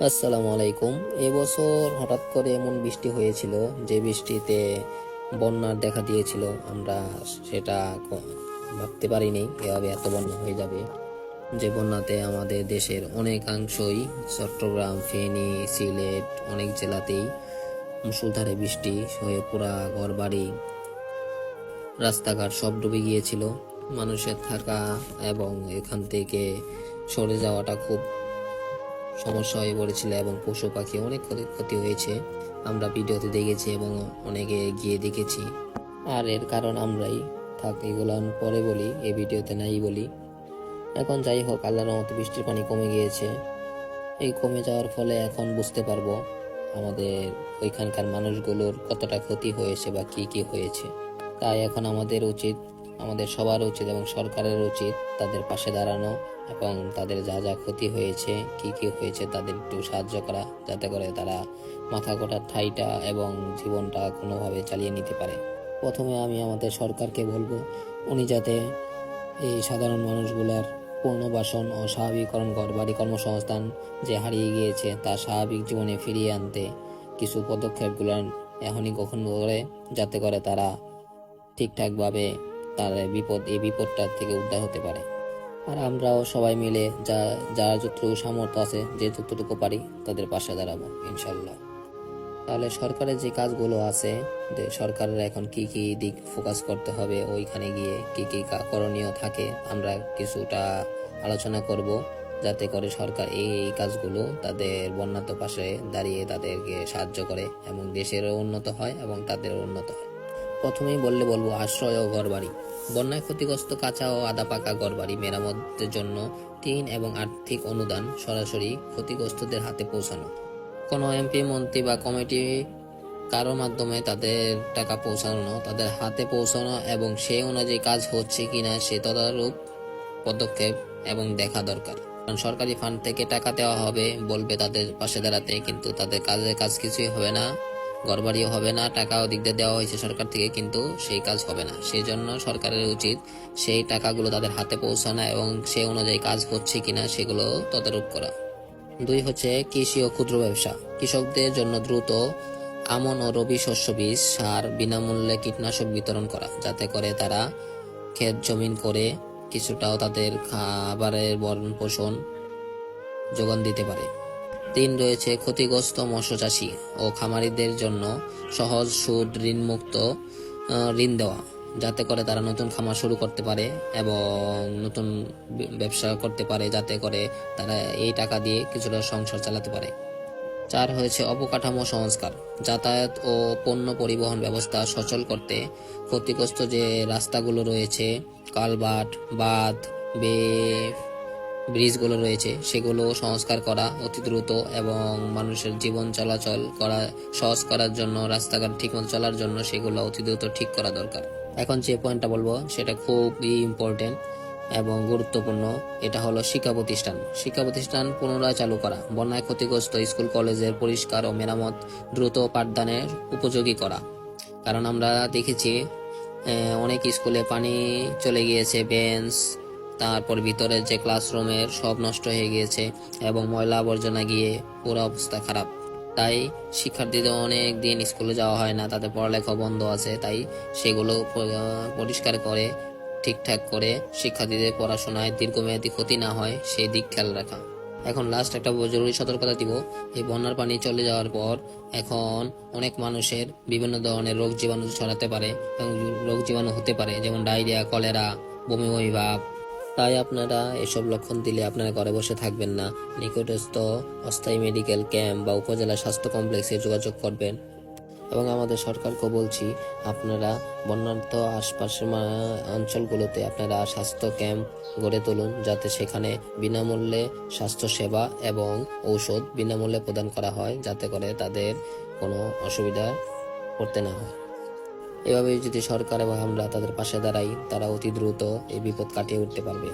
আসসালামু আলাইকুম। এবছর হঠাৎ করে এমন বৃষ্টি হয়েছিল যে বৃষ্টিতে বন্যার দেখা দিয়েছিল। আমরা সেটা ভাবতে পারিনি এভাবে এত বন্যা হয়ে যাবে। যে বন্যাতে আমাদের দেশের অনেকাংশই চট্টগ্রাম, ফেনী, সিলেট অনেক জেলাতেই মুষলধারে বৃষ্টি হয়ে পুরা ঘরবাড়ি, রাস্তাঘাট সব ডুবে গিয়েছিল। মানুষের থাকা এবং এখান থেকে সরে যাওয়াটা খুব সমস্যা হয়ে পড়েছিল এবং পশু পাখি অনেক ক্ষতি হয়েছে। আমরা ভিডিওতে দেখেছি এবং অনেকে গিয়ে দেখেছি। আর এর কারণ আমরাই। থাক, এগুলো পরে বলি, এই ভিডিওতে নাই বলি। এখন যাই হোক, আল্লাহর রহমতে বৃষ্টির পানি কমে গিয়েছে। এই কমে যাওয়ার ফলে এখন বুঝতে পারবো আমাদের ওইখানকার মানুষগুলোর কতটা ক্ষতি হয়েছে বা কি কি হয়েছে। তাই এখন আমাদের সবার উচিত এবং সরকারের উচিত তাদের পাশে দাঁড়ানো এবং তাদের যা যা ক্ষতি হয়েছে, কি কি হয়েছে তাদের একটু সাহায্য করা, যাতে করে তারা মাথা গোটার ঠাইটা এবং জীবনটা কোনোভাবে চালিয়ে নিতে পারে। প্রথমে আমি আমাদের সরকারকে বলবো, উনি যাতে এই সাধারণ মানুষগুলার পুনর্বাসন ও স্বাভাবিকীকরণ, ঘরবাড়ি, কর্মসংস্থান যে হারিয়ে গিয়েছে তা স্বাভাবিক জীবনে ফিরিয়ে আনতে কিছু পদক্ষেপগুলো এখনই গ্রহণ করে, যাতে করে তারা ঠিকঠাকভাবে তার এই বিপদটা থেকে উদ্ধার হতে পারে। আর আমরাও সবাই মিলে যার যতটুকু সামর্থ্য আছে, যে যতটুকু পারি তাদের পাশে দাঁড়াবো ইনশাল্লাহ। তাহলে সরকারের যে কাজগুলো আছে, সরকারের এখন কি কি দিক ফোকাস করতে হবে, ওইখানে গিয়ে কি কি করণীয় থাকে আমরা কিছুটা আলোচনা করব, যাতে করে সরকার এই কাজগুলো তাদের বন্যার্ত পাশে দাঁড়িয়ে তাদেরকে সাহায্য করে এবং দেশেরও উন্নত হয় এবং তাদেরও উন্নত হয়। প্রথমেই বলবো আশ্রয় ও ঘরবাড়ি। বন্যায় ক্ষতিগ্রস্ত কাঁচা ও আধা পাকা ঘরবাড়ি মেরামতের জন্য টিন এবং আর্থিক অনুদান সরাসরি ক্ষতিগ্রস্তদের হাতে পৌঁছানো। কোনো এমপি, মন্ত্রী বা কমিটি কারো মাধ্যমে তাদের টাকা পৌঁছানো, তাদের হাতে পৌঁছানো এবং সেই অনুযায়ী কাজ হচ্ছে কিনা সে তদারক পদক্ষেপ এবং দেখা দরকার। কারণ সরকারি ফান্ড থেকে টাকা দেওয়া হবে, বলবে তাদের পাশে দাঁড়াতে, কিন্তু তাদের কাজ কিছুই হবে না, ঘরবাড়িও হবে না, টাকাও দিক দিয়ে দেওয়া হয়েছে সরকার থেকে, কিন্তু সেই কাজ হবে না। সেই জন্য সরকারের উচিত সেই টাকাগুলো তাদের হাতে পৌঁছানো এবং সেই অনুযায়ী কাজ হচ্ছে কিনা সেগুলো তদারক করা। 2 হচ্ছে কৃষি ও ক্ষুদ্র ব্যবসা। কৃষকদের জন্য দ্রুত আমন ও রবি শস্য বীজ, সার, বিনামূল্যে কীটনাশক বিতরণ করা, যাতে করে তারা ক্ষেত জমিন করে কিছুটাও তাদের খাবারের ভরণ পোষণ যোগান দিতে পারে। 3 রয়েছে ক্ষতিগ্রস্ত মৎস্য চাষী ও খামারিদের জন্য সহজ সুদ ঋণমুক্ত ঋণ দেওয়া, যাতে করে তারা নতুন খামার শুরু করতে পারে এবং নতুন ব্যবসা করতে পারে, যাতে করে তারা এই টাকা দিয়ে কিছুটা সংসার চালাতে পারে। 4 হয়েছে অবকাঠামো সংস্কার। যাতায়াত ও পণ্য পরিবহন ব্যবস্থা সচল করতে ক্ষতিগ্রস্ত যে রাস্তাগুলো রয়েছে, কালভার্ট, বাঁধ, ব্রিজগুলো রয়েছে, সেগুলো সংস্কার করা অতি দ্রুত এবং মানুষের জীবন চলাচল করা সহজ করার জন্য, রাস্তাঘাট ঠিকমতো চলার জন্য সেগুলো অতি দ্রুত ঠিক করা দরকার। এখন যে পয়েন্টটা বলবো সেটা খুবই ইম্পর্টেন্ট এবং গুরুত্বপূর্ণ। এটা হলো শিক্ষা প্রতিষ্ঠান পুনরায় চালু করা, বন্যায় ক্ষতিগ্রস্ত স্কুল কলেজের পরিষ্কার ও মেরামত, দ্রুত পাঠদানের উপযোগী করা। কারণ আমরা দেখেছি অনেক স্কুলে পানি চলে গিয়েছে, বেঞ্চ, তারপর ভিতরের যে ক্লাসরুমের সব নষ্ট হয়ে গিয়েছে এবং ময়লা আবর্জনা গিয়ে পুরো অবস্থা খারাপ। তাই শিক্ষার্থীদের অনেক দিন স্কুলে যাওয়া হয় না, তাদের পড়ালেখা বন্ধ আছে। তাই সেগুলো পরিষ্কার করে ঠিকঠাক করে শিক্ষার্থীদের পড়াশোনায় দীর্ঘমেয়াদী ক্ষতি না হয় সেই দিক খেয়াল রাখা। এখন লাস্ট একটা জরুরি সতর্কতা দিব। এই বন্যার পানি চলে যাওয়ার পর এখন অনেক মানুষের বিভিন্ন ধরনের রোগ জীবাণু ছড়াতে পারে এবং রোগ জীবাণু হতে পারে, যেমন ডায়রিয়া, কলেরা, বমি বমি ভাব। তাই আপনারা এসব লক্ষণ দিলে আপনারা ঘরে বসে থাকবেন না, নিকটস্থ অস্থায়ী মেডিকেল ক্যাম্প বা উপজেলা স্বাস্থ্য কমপ্লেক্সে যোগাযোগ করবেন। এবং আমাদের সরকারকে বলছি, আপনারা বন্যার্ত আশপাশের অঞ্চলগুলোতে আপনারা স্বাস্থ্য ক্যাম্প গড়ে তুলুন, যাতে সেখানে বিনামূল্যে স্বাস্থ্য সেবা এবং ঔষধ বিনামূল্যে প্রদান করা হয়, যাতে করে তাদের কোনো অসুবিধা করতে না হয়। এভাবে যদি সরকার এবং আমরা তাদের পাশে দাঁড়াই, তারা অতি দ্রুত এই বিপদ কাটিয়ে উঠতে পারবে।